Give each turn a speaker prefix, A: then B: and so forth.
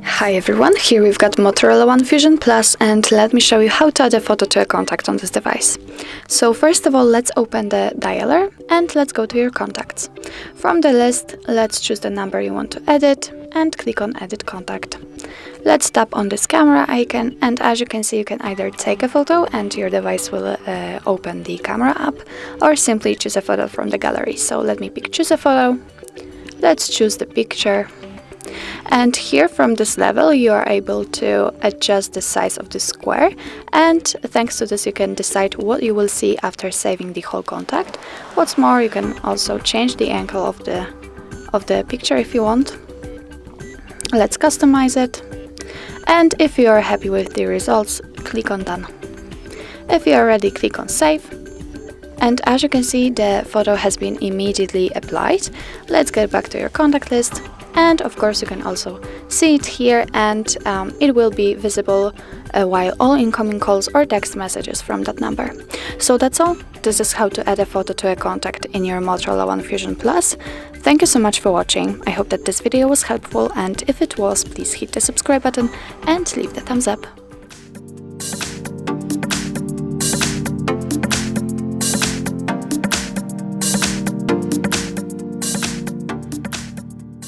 A: Hi everyone, here we've got Motorola One Fusion Plus, and let me show you how to add a photo to a contact on this device. So first of all, let's open the dialer and let's go to your contacts. From the list, let's choose the number you want to edit and click on Edit Contact. Let's tap on this camera icon, and as you can see, you can either take a photo and your device will open the camera app, or simply choose a photo from the gallery. So let me pick choose a photo. Let's choose the picture. And here from this level you are able to adjust the size of the square, and thanks to this you can decide what you will see after saving the whole contact. What's more, you can also change the angle of the picture if you want. Let's customize it, and if you are happy with the results, click on Done. If you are ready, click on Save. And as you can see, the photo has been immediately applied. Let's get back to your contact list. And of course you can also see it here, and it will be visible while all incoming calls or text messages from that number. So that's all. This is how to add a photo to a contact in your Motorola One Fusion Plus. Thank you so much for watching. I hope that this video was helpful, and if it was, please hit the subscribe button and leave the thumbs up.